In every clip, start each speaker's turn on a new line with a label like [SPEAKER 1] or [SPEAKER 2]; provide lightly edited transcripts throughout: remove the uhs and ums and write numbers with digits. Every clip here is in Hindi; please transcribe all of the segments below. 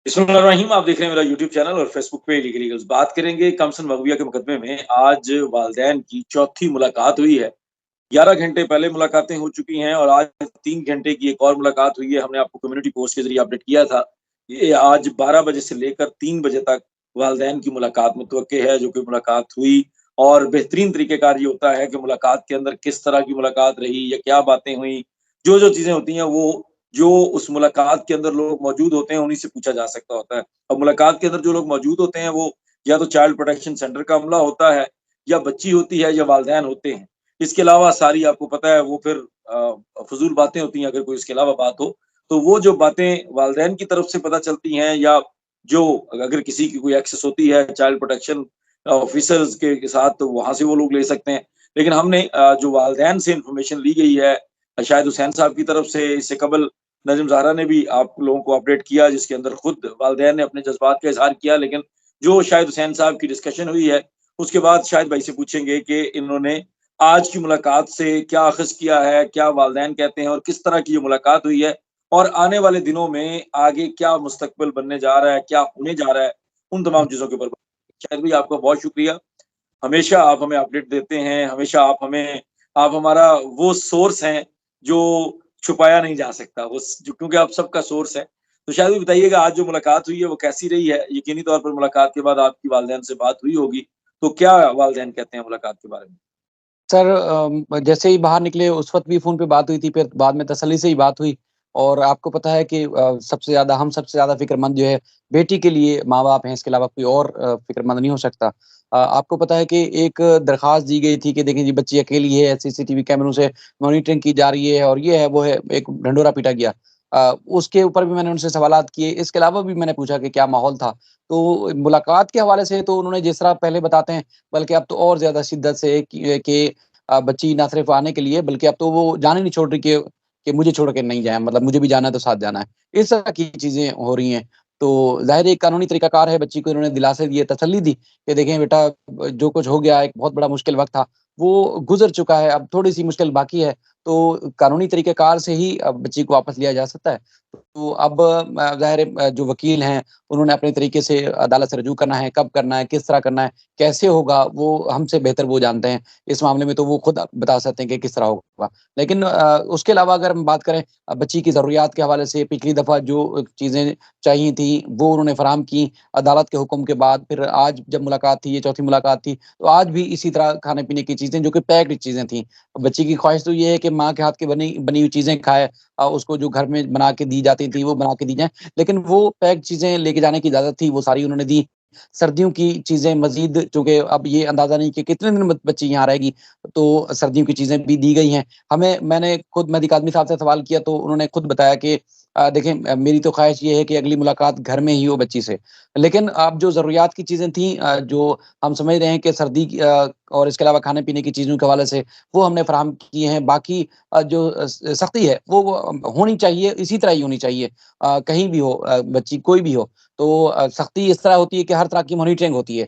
[SPEAKER 1] बिस्मिल्लाहिर्रहमानिर्रहीम। आप देख रहे हैं मेरा यूट्यूब चैनल और फेसबुक पे लीगल ईगल्स। बात करेंगे कमसन मगविया के मुकदमे में। आज वालिदैन की चौथी मुलाकात हुई है। 11 घंटे पहले मुलाकातें हो चुकी हैं और आज 3 घंटे की एक और मुलाकात हुई है। हमने आपको कम्युनिटी पोस्ट के ज़रिए अपडेट किया था। ये आज 12 बजे से लेकर 3 बजे तक वालिदैन की मुलाकात मुतवक्के है, जो कि मुलाकात हुई। और बेहतरीन तरीक़ेकार ये होता है कि मुलाकात के अंदर किस तरह की मुलाकात रही या क्या बातें हुई, जो-जो चीज़ें होती हैं वो जो उस मुलाकात के अंदर लोग मौजूद होते हैं, उन्हीं से पूछा जा सकता होता है। अब मुलाकात के अंदर जो लोग मौजूद होते हैं, वो या तो चाइल्ड प्रोटेक्शन सेंटर का अमला होता है, या बच्ची होती है, या वालिदैन होते हैं। इसके अलावा सारी आपको पता है वो फिर फ़ुज़ूल बातें होती हैं, अगर कोई इसके अलावा बात हो। तो वो जो बातें वालिदैन की तरफ से पता चलती हैं, या जो अगर किसी की कोई एक्सेस होती है चाइल्ड प्रोटेक्शन ऑफ़िसर्स के साथ, तो वहाँ से वो लोग ले सकते हैं। लेकिन हमने जो वालिदैन से इन्फॉर्मेशन ली गई है, शाहिद हुसैन साहब की तरफ से, इससे कबल नजम ज़ाहरा ने भी आप लोगों को अपडेट किया, जिसके अंदर खुद वालिदैन ने अपने जज़्बात का इज़हार किया। लेकिन जो शाहिद हुसैन साहब की डिस्कशन हुई है, उसके बाद शाहिद भाई से पूछेंगे कि इन्होंने आज की मुलाकात से क्या अख़ज़ किया है, क्या वालिदैन कहते हैं और किस तरह की ये मुलाकात हुई है, और आने वाले दिनों में आगे क्या मुस्तक़बिल बनने जा रहा है, क्या होने जा रहा है, उन तमाम चीज़ों के ऊपर। शाहिद भाई, आपका बहुत शुक्रिया। हमेशा आप हमें अपडेट देते हैं, हमेशा आप हमारा वो सोर्स हैं, जो छुपाया नहीं जा सकता। वो स जो क्योंकि आप सबका सोर्स हैं। तो शायद भी बताइएगा, आज जो मुलाकात हुई है, वो कैसी रही है? यकीनी तौर पर मुलाकात के बाद आपकी वालिदैन से बात हुई होगी, तो क्या वालिदैन कहते हैं मुलाकात के बारे में?
[SPEAKER 2] सर जैसे ही बाहर निकले उस वक़्त भी फ़ोन पे बात हुई थी, फिर बाद में तसल्ली से ही बात हुई और आपको पता है कि सबसे ज़्यादा फ़िक्रमंद जो है बेटी के लिए माँ-बाप हैं, इसके अलावा कोई और फ़िक्रमंद नहीं हो सकता। आपको पता है कि एक दरख़्वास्त दी गई थी कि देखिए जी बच्ची अकेली है, सीसीटीवी कैमरों से मॉनिटरिंग की जा रही है और ये है, वो है, एक ढिंढोरा पीटा गया। उसके ऊपर भी मैंने उनसे सवालात किए, इसके अलावा भी मैंने पूछा कि क्या माहौल था? तो मुलाकात के हवाले से तो उन्होंने जिस तरह पहले बताते हैं, बल्कि अब तो और ज़्यादा शिद्दत से कि बच्ची ना सिर्फ़ आने के लिए बल्कि अब तो वो जान ही नहीं छोड़ रही कि मुझे छोड़ के नहीं जाए, मतलब मुझे भी जाना है तो साथ जाना है। इस तरह की चीज़ें हो रही हैं। तो ज़ाहिर है एक कानूनी तरीक़ाकार है, बच्ची को इन्होंने दिलासे दिए, तसल्ली दी कि देखें बेटा जो कुछ हो गया, एक बहुत बड़ा मुश्किल वक़्त था, वो गुज़र चुका है, अब थोड़ी-सी मुश्किल बाकी है, तो कानूनी तरीक़ेकार से ही बच्ची को वापस लिया जा सकता है। तो अब ज़ाहिर है जो वकील हैं, उन्होंने अपने तरीके से अदालत से रुजू करना है, कब करना है, किस तरह करना है, कैसे होगा, वो हमसे बेहतर वो जानते हैं। इस मामले में तो वो खुद बता सकते हैं कि किस तरह होगा। लेकिन उसके अलावा अगर हम बात करें बच्ची की ज़रूरियात के हवाले से पिछली दफ़ा जो चीज़ें चाहिए थी, वो उन्होंने फ़राहम की अदालत के हुक्म के बाद। फिर आज जब मुलाकात थी, ये चौथी मुलाकात थी, तो आज भी इसी तरह खाने-पीने की चीज़ें जो कि पैक्ड चीज़ें थीं। बच्ची की ख़्वाहिश तो ये है कि माँ के हाथ की बनी बनी हुई चीज़ें खाए, उसको जो घर में बना के दी जाती थी, वो बना के दी जाएँ। लेकिन वो पैक्ड चीज़ें लेके जाने की इजाज़त थी, वो सारी उन्होंने दी। सर्दियों की चीज़ें मज़ीद, चूँकि अब ये अंदाज़ा नहीं कि कितने दिन बच्ची यहाँ रहेगी, तो सर्दियों की चीज़ें भी दी गई हैं। मैंने खुद मेहदी काज़मी साहब से सवाल किया तो उन्होंने खुद बताया कि देखें मेरी तो ख़्वाहिश ये है कि अगली मुलाकात घर में ही हो बच्ची से। लेकिन अब जो ज़रूरियात की चीज़ें थीं जो हम समझ रहे हैं कि सर्दी की और इसके अलावा खाने-पीने की चीज़ों के हवाले से, वो हमने फ़राहम की हैं। बाकी जो सख्ती है, वो होनी चाहिए, इसी तरह ही होनी चाहिए। कहीं भी हो बच्ची कोई भी हो। तो सख्ती इस तरह होती है कि हर तरह की मॉनिटरिंग होती है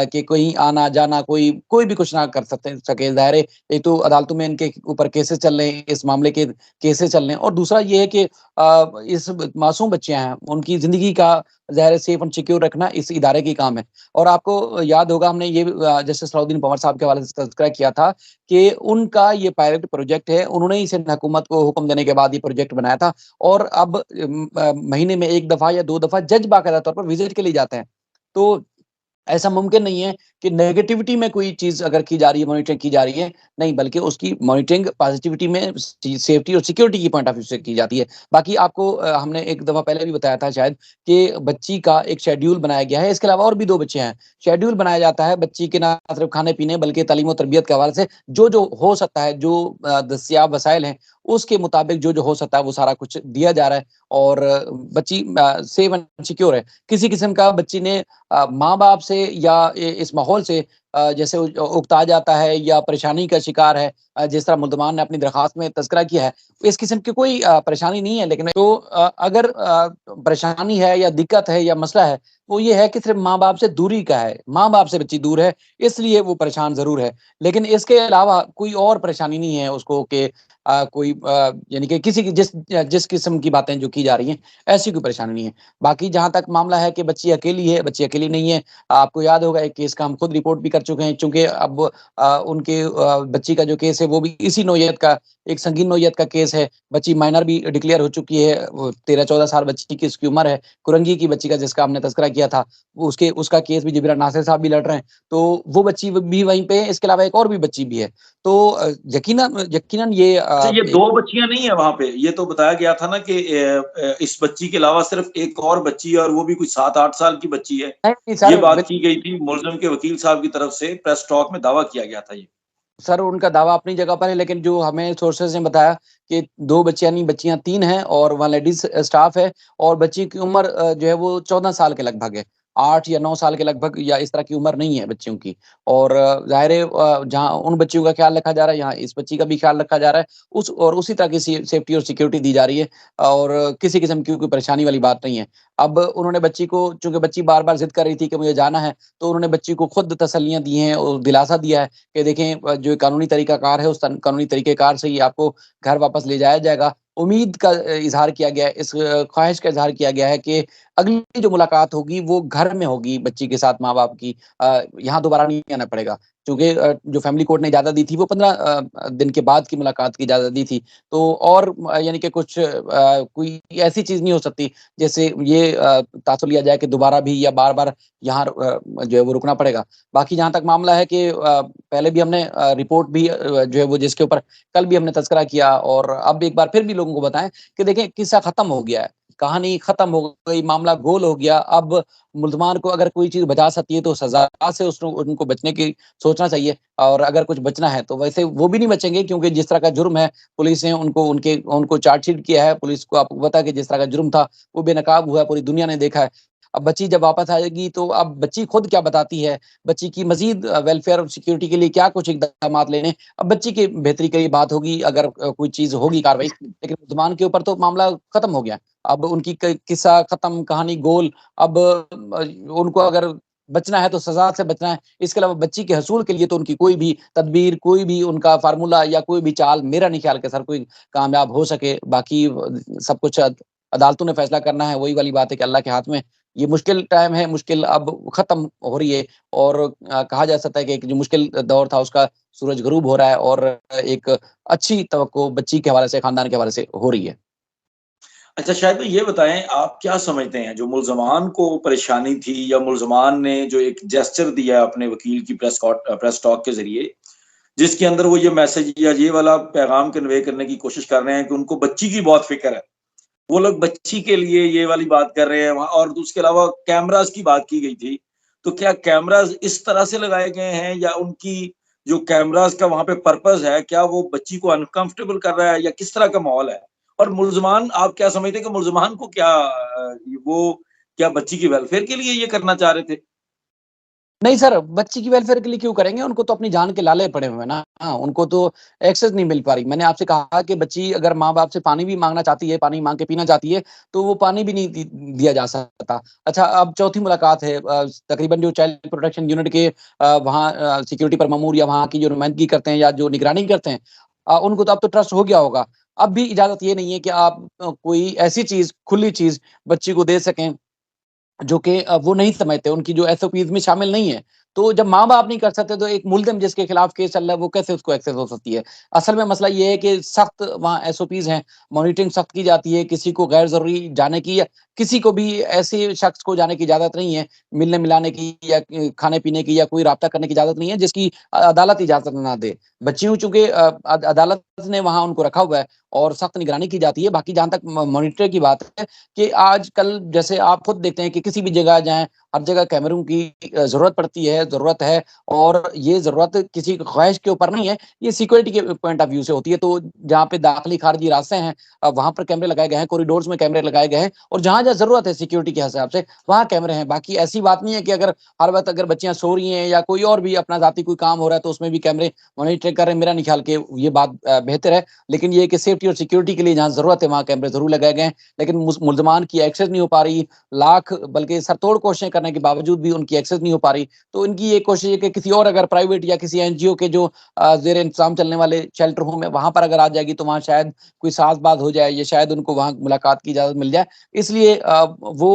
[SPEAKER 2] कि कहीं आना-जाना कोई भी कुछ ना कर सके। ज़ाहिर है, एक तो अदालतों में इनके ऊपर केसेज़ चल रहे हैं, इस मामले के केसेज़ चल रहे हैं और दूसरा ये है कि इस मासूम बच्चियाँ हैं, उनकी ज़िंदगी का ज़ाहिर है सेफ एंड सिक्योर रखना इस इदारे की काम है। और आपको याद होगा हमने ये भी जस्टिस सलाउद्दीन पंवार साहब के हवाले से तज़किरा किया था कि उनका ये पायलट प्रोजेक्ट है, उन्होंने ही सिंध हुकूमत को हुक्म देने के बाद ये प्रोजेक्ट बनाया था और अब महीने में 1 दफ़ा या 2 दफ़ा जज बाकायदा तौर पर विज़िट के लिए जाते हैं। तो ऐसा मुमकिन नहीं है कि नेगेटिविटी में कोई चीज़ अगर की जा रही है, मॉनिटरिंग की जा रही है, नहीं बल्कि उसकी मॉनिटरिंग पॉज़िटिविटी में सेफ्टी और सिक्योरिटी की पॉइंट ऑफ व्यू से की जाती है। बाकी आपको हमने एक दफ़ा पहले भी बताया था शायद कि बच्ची का एक शेड्यूल बनाया गया है, इसके अलावा और भी 2 बच्चे हैं। शेड्यूल बनाया जाता है बच्ची के ना सिर्फ़ खाने-पीने बल्कि तालीम और तरबियत के हवाले से जो-जो हो सकता है, जो दस्तयाब वसाइल हैं, उसके मुताबिक जो-जो हो सकता है, वो सारा कुछ दिया जा रहा है और बच्ची सेफ एंड सिक्योर है। किसी किस्म का बच्ची ने माँ-बाप से या इस माहौल से जैसे उकता जाता है या परेशानी का शिकार है जिस तरह मुल्ज़मान ने अपनी दरख़्वास्त में तज़किरा किया है, इस किस्म की कोई परेशानी नहीं है। लेकिन तो अगर परेशानी है या दिक्कत है या मसला है, वो ये है कि सिर्फ़ माँ-बाप से दूरी का है। माँ-बाप से बच्ची दूर है, इसलिए वो परेशान ज़रूर है। लेकिन इसके अलावा कोई और परेशानी नहीं है उसको कि कोई यानी कि किसी की जिस किस्म की बातें जो की जा रही हैं, ऐसी कोई परेशानी नहीं है। बाकी जहाँ तक मामला है कि बच्ची अकेली है, बच्ची अकेली नहीं है। आपको याद होगा एक केस का हम खुद रिपोर्ट भी कर चुके हैं, चूँकि अब उनके बच्ची का जो केस है वो भी इसी नौइयत का, एक संगीन नौइयत का केस है। बच्ची माइनर भी डिक्लेयर हो चुकी है, वो 13-14 साल बच्ची की उसकी उम्र है। कुरंगी की बच्ची का जिसका हमने तज़किरा किया था, उसका केस भी जबीरा नासिर साहब भी लड़ रहे हैं। तो वो बच्ची भी वहीं पे है, इसके अलावा एक और भी बच्ची भी है। तो यकीनन यकीनन ये
[SPEAKER 1] अच्छा, ये
[SPEAKER 2] एक
[SPEAKER 1] 2 बच्चियाँ नहीं है वहाँ पे? ये तो बताया गया था ना कि इस बच्ची के अलावा सिर्फ़ एक और बच्ची है और वो भी कुछ 7-8 साल की बच्ची है।
[SPEAKER 2] नहीं, नहीं
[SPEAKER 1] ये
[SPEAKER 2] सर,
[SPEAKER 1] बात की गई थी, मुलज़िम के वकील साहब की तरफ से प्रेस टॉक में दावा किया गया था ये।
[SPEAKER 2] सर उनका दावा अपनी जगह पर है, लेकिन जो हमें सोर्सेज़ ने बताया कि 2 बच्चियाँ नहीं, बच्चियाँ 3 हैं और वहाँ लेडीज़ स्टाफ है और बच्ची की उम्र जो है वो 14 साल के लगभग है। 8 या 9 साल के लगभग या इस तरह की उम्र नहीं है बच्चियों की। और ज़ाहिर है जहाँ उन बच्चियों का ख़्याल रखा जा रहा है, यहाँ इस बच्ची का भी ख़्याल रखा जा रहा है। उसी तरह की सेफ्टी और सिक्योरिटी दी जा रही है और किसी किस्म की कोई परेशानी वाली बात नहीं है। अब उन्होंने बच्ची को, चूँकि बच्ची बार-बार ज़िद कर रही थी कि मुझे जाना है, तो उन्होंने बच्ची को खुद तसल्लियाँ दी हैं और दिलासा दिया है कि देखें जो कानूनी तरीक़ाकार है, उस कानूनी तरीक़ेकार से ही आपको घर वापस ले जाया जाएगा। उम्मीद का इज़हार किया गया है, इस ख़्वाहिश का इज़हार किया गया है कि अगली जो मुलाकात होगी, वो घर में होगी बच्ची के साथ माँ-बाप की। यहाँ दोबारा नहीं आना पड़ेगा। चूँकि जो फैमिली कोर्ट ने इजाज़त दी थी, वो 15 दिन के बाद की मुलाकात की इजाज़त दी थी। तो और यानी कि कुछ कोई ऐसी चीज़ नहीं हो सकती, जैसे ये तासुर लिया जाए कि दोबारा भी या बार-बार यहाँ जो है वो रुकना पड़ेगा। बाकी जहाँ तक मामला है कि पहले भी हमने रिपोर्ट भी जो है वो जिसके ऊपर कल भी हमने तज़किरा किया और अब एक बार फिर भी लोगों को बताएँ कि देखिए किस्सा ख़त्म हो गया है, कहानी ख़त्म हो गई, मामला गोल हो गया। अब मुल्ज़मान को अगर कोई चीज़ बचा सकती है तो सज़ा से उसको उनको बचने की सोचना चाहिए और अगर कुछ बचना है तो वैसे वो भी नहीं बचेंगे, क्योंकि जिस तरह का जुर्म है, पुलिस ने उनको चार्जशीट किया है। पुलिस को आपको पता है कि जिस तरह का जुर्म था, वो बेनकाब हुआ, पूरी दुनिया ने देखा है। अब बच्ची जब वापस आएगी तो अब बच्ची खुद क्या बताती है, बच्ची की मज़ीद वेलफेयर और सिक्योरिटी के लिए क्या कुछ इक़दामात लेने, अब बच्ची की बेहतरी के लिए बात होगी अगर कोई चीज़ होगी कार्रवाई, लेकिन मुल्ज़मान के ऊपर तो मामला ख़त्म हो गया। अब उनकी क किस्सा ख़त्म, कहानी गोल। अब उनको अगर बचना है तो सज़ा से बचना है, इसके अलावा बच्ची के हसूल के लिए तो उनकी कोई भी तदबीर, कोई भी उनका फ़ॉर्मूला या कोई भी चाल मेरा नहीं ख़्याल कि सर कोई कामयाब हो सके। बाकी सब कुछ अदालतों ने फ़ैसला करना है, वही वाली बात है कि अल्लाह के हाथ में। ये मुश्किल टाइम है, मुश्किल अब ख़त्म हो रही है और कहा जा सकता है कि एक जो मुश्किल दौर था उसका सूरज ग़ुरूब हो रहा है और एक अच्छी तवक्को बच्ची के हवाले से, ख़ानदान के हवाले से हो रही है।
[SPEAKER 1] अच्छा, शायद भाई ये बताएँ, आप क्या समझते हैं जो मुल्ज़मान को परेशानी थी या मुल्ज़मान ने जो एक जेस्चर दिया अपने वकील की प्रेस टॉक के ज़रिए, जिसके अंदर वो ये मैसेज या ये वाला पैगाम कन्वे करने की कोशिश कर रहे हैं कि उनको बच्ची की बहुत फ़िक्र है। वो लोग बच्ची के लिए ये वाली बात कर रहे हैं वहाँ, और उसके अलावा कैमराज़ की बात की गई थी। तो क्या कैमराज़ इस तरह से लगाए गए हैं या उनकी जो कैमराज़ का वहाँ पे पर्पज़ है, क्या वो बच्ची को अनकम्फ़र्टेबल कर रहा है या किस तरह का माहौल है? और मुल्ज़मान, आप क्या समझते हैं कि मुल्ज़मान को क्या वो क्या बच्ची की वेलफेयर के लिए ये करना चाह रहे थे?
[SPEAKER 2] नहीं सर, बच्ची की वेलफेयर के लिए क्यों करेंगे? उनको तो अपनी जान के लाले पड़े हुए हैं ना। हाँ, उनको तो एक्सेस नहीं मिल पा रही। मैंने आपसे कहा कि बच्ची अगर माँ-बाप से पानी भी माँगना चाहती है, पानी माँग के पीना चाहती है, तो वो पानी भी नहीं दिया जा सकता। अच्छा, अब चौथी मुलाकात है, तकरीबन जो चाइल्ड प्रोटेक्शन यूनिट के वहाँ सिक्योरिटी पर मामूर या वहाँ की जो नुमाइंदगी करते हैं या जो निगरानी करते हैं, उनको तो अब तो ट्रस्ट हो गया होगा। अब भी इजाज़त ये नहीं है कि आप कोई ऐसी चीज़, खुली चीज़ बच्ची को दे सकें जो कि वो नहीं समझते, उनकी जो एसओपीज़ में शामिल नहीं है। तो जब माँ-बाप नहीं कर सकते तो एक मुल्ज़िम जिसके खिलाफ केस चल रहा है वो कैसे उसको एक्सेस हो सकती है? असल में मसला ये है कि सख्त वहाँ एसओपीज़ हैं, मॉनिटरिंग सख्त की जाती है, किसी को गैर ज़रूरी जाने की या किसी को भी ऐसे शख्स को जाने की इजाज़त नहीं है, मिलने-मिलाने की या खाने-पीने की या कोई राब्ता करने की इजाज़त नहीं है जिसकी अदालत इजाज़त ना दे। बच्चियों चूँकि अदालत ने वहाँ उनको रखा हुआ है और सख्त निगरानी की जाती है। बाकी जहाँ तक मॉनिटर की बात है कि आजकल जैसे आप खुद देखते हैं कि किसी भी जगह जाएँ, हर जगह कैमरों की ज़रूरत पड़ती है, ज़रूरत है और ये ज़रूरत किसी की ख्वाहिश के ऊपर नहीं है, ये सिक्योरिटी के पॉइंट ऑफ व्यू से होती है। तो जहाँ पे दाखिली-खारिजी रास्ते हैं, वहाँ पर कैमरे लगाए गए हैं, कॉरिडोर्स में कैमरे लगाए गए हैं और जहाँ-जहाँ ज़रूरत है सिक्योरिटी के हिसाब से, वहाँ कैमरे हैं। बाकी ऐसी बात नहीं है कि अगर हर वक़्त अगर बच्चियाँ सो रही हैं या कोई और भी अपना ज़ाती कोई काम हो रहा है, तो उसमें भी कैमरे मॉनिटरिंग कोशिशें कर रहे हैं, मेरा नहीं ख्याल कि ये बात बेहतर है। लेकिन ये कि सेफ्टी और सिक्योरिटी के लिए जहाँ ज़रूरत है वहाँ कैमरे ज़रूर लगाए गए हैं, लेकिन मुल्ज़मान की एक्सेस नहीं हो पा रही, लाख बल्कि सरतोड़ कोशिशें करने के बावजूद भी उनकी एक्सेस नहीं हो पा रही। तो इनकी ये कोशिश है कि किसी और अगर प्राइवेट या किसी एनजीओ के जो ज़ेर इंतज़ाम चलने वाले शेल्टर होम है, वहाँ पर अगर आ जाएगी तो वहाँ शायद कोई साज़-बात हो जाए या शायद उनको वहाँ मुलाकात की इजाज़त मिल जाए। इसलिए वो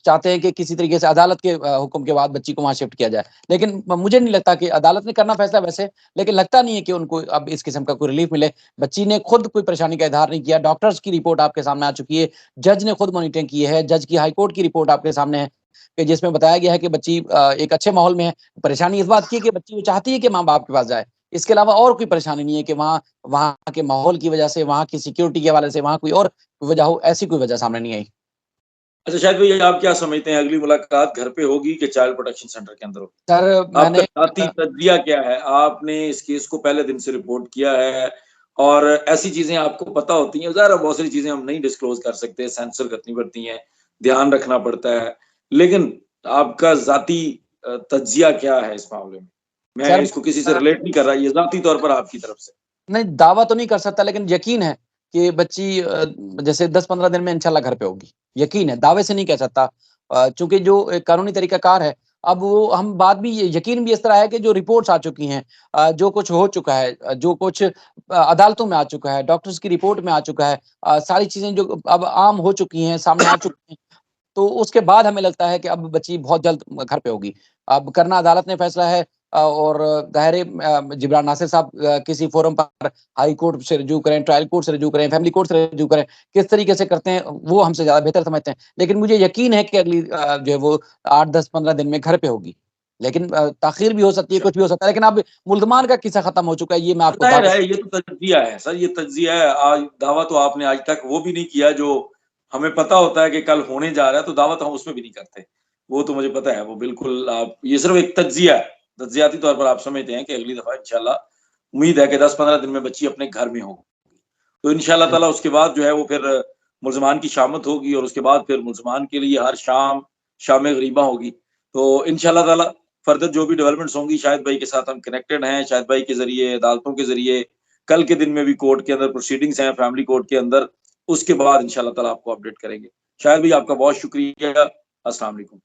[SPEAKER 2] चाहते हैं कि किसी तरीके से अदालत के हुक्म के बाद बच्ची को वहाँ शिफ्ट किया जाए। लेकिन मुझे नहीं लगता कि अदालत ने करना फैसला वैसे, लेकिन लगता नहीं है कि उनको अब इस किस्म का कोई रिलीफ मिले। बच्ची ने खुद कोई परेशानी का इज़हार नहीं किया, डॉक्टर्स की रिपोर्ट आपके सामने आ चुकी है, जज ने खुद मॉनिटरिंग की है, जज की हाई कोर्ट की रिपोर्ट आपके सामने है कि जिसमें बताया गया है कि बच्ची एक अच्छे माहौल में है। परेशानी इस बात की है कि बच्ची वो चाहती है कि माँ-बाप के पास जाए। इसके अलावा और कोई परेशानी नहीं है कि वहाँ वहाँ के माहौल की वजह से, वहाँ की सिक्योरिटी के हवाले से, वहाँ कोई और वजह हो, ऐसी कोई वजह सामने नहीं आई।
[SPEAKER 1] अच्छा शायद भाई, आप क्या समझते हैं, अगली मुलाकात घर पे होगी कि चाइल्ड प्रोटेक्शन सेंटर के अंदर होगी?
[SPEAKER 2] सर
[SPEAKER 1] आपका
[SPEAKER 2] मैंने
[SPEAKER 1] ज़ाती तज़्ज़िया क्या है? आपने इस केस को पहले दिन से रिपोर्ट किया है और ऐसी चीज़ें आपको पता होती हैं, ज़ाहिर है बहुत सारी चीज़ें हम नहीं डिस्क्लोज़ कर सकते, सेंसर करनी पड़ती हैं, ध्यान रखना पड़ता है। लेकिन आपका ज़ाती तज़्ज़िया क्या है इस मामले में? मैं
[SPEAKER 2] सर
[SPEAKER 1] इसको किसी से रिलेट नहीं कर रहा, ये ज़ाती तौर पर आपकी तरफ से।
[SPEAKER 2] नहीं, दावा तो नहीं कर सकता लेकिन यकीन है कि बच्ची जैसे 10-15 दिन में इंशाल्लाह घर पे होगी। यकीन है, दावे से नहीं कह सकता चूँकि जो एक कानूनी तरीकाकार है, अब वो हम बात भी ये यकीन भी इस तरह है कि जो रिपोर्ट्स आ चुकी हैं जो कुछ हो चुका है जो कुछ अदालतों में आ चुका है, डॉक्टर्स की रिपोर्ट में आ चुका है सारी चीज़ें जो अब आम हो चुकी हैं, सामने आ चुकी हैं, तो उसके बाद हमें लगता है कि अब बच्ची बहुत जल्द घर पे होगी। अब करना अदालत ने फैसला है और ज़ाहिर है जिब्रान नासिर साहब किसी फोरम पर हाई कोर्ट से रुजू करें, ट्रायल कोर्ट से रुजू करें, फैमिली कोर्ट से रुजू करें, किस तरीके से करते हैं वो हमसे ज़्यादा बेहतर समझते हैं। लेकिन मुझे यकीन है कि अगली जो है वो 8, 10, 15 दिन में घर पे होगी। लेकिन ताख़ीर भी हो सकती है,
[SPEAKER 1] अच्छा।
[SPEAKER 2] कुछ भी हो सकता है, लेकिन अब मुल्ज़मान का किस्सा खत्म हो चुका है, ये मैं आपको
[SPEAKER 1] ज़ाहिर
[SPEAKER 2] दावे
[SPEAKER 1] है,
[SPEAKER 2] से
[SPEAKER 1] ये तो तज़्ज़िया है सर, ये तज़्ज़िया है। आज दावा तो आपने आज तक वो भी नहीं किया जो हमें पता होता है कि कल होने जा रहा है, तो दावा तो हम उसमें भी नहीं करते। वो तो मुझे पता है, वो बिल्कुल आप ये सिर्फ़ एक तज़्ज़िया है। तज़्ज़ियाती तौर पर आप समझते हैं कि अगली दफ़ा इंशाअल्लाह उम्मीद है कि 10-15 दिन में बच्ची अपने घर में होगी। तो इंशाअल्लाह ताला उसके बाद जो है वो फिर मुल्ज़मान की शामत होगी और उसके बाद फिर मुल्ज़मान के लिए हर शाम शाम-ए-ग़रीबा होगी। तो इंशाअल्लाह ताला फर्दर जो भी डेवलपमेंट्स होंगी, शाहिद भाई के साथ हम कनेक्टेड हैं, शाहिद भाई के ज़रिए, अदालतों के ज़रिए, कल के दिन में भी कोर्ट के अंदर प्रोसीडिंग्स हैं, फैमिली कोर्ट के अंदर, उसके बाद इंशाअल्लाह ताला आपको अपडेट करेंगे। शाहिद भाई आपका बहुत शुक्रिया। अस्सलाम वालेकुम।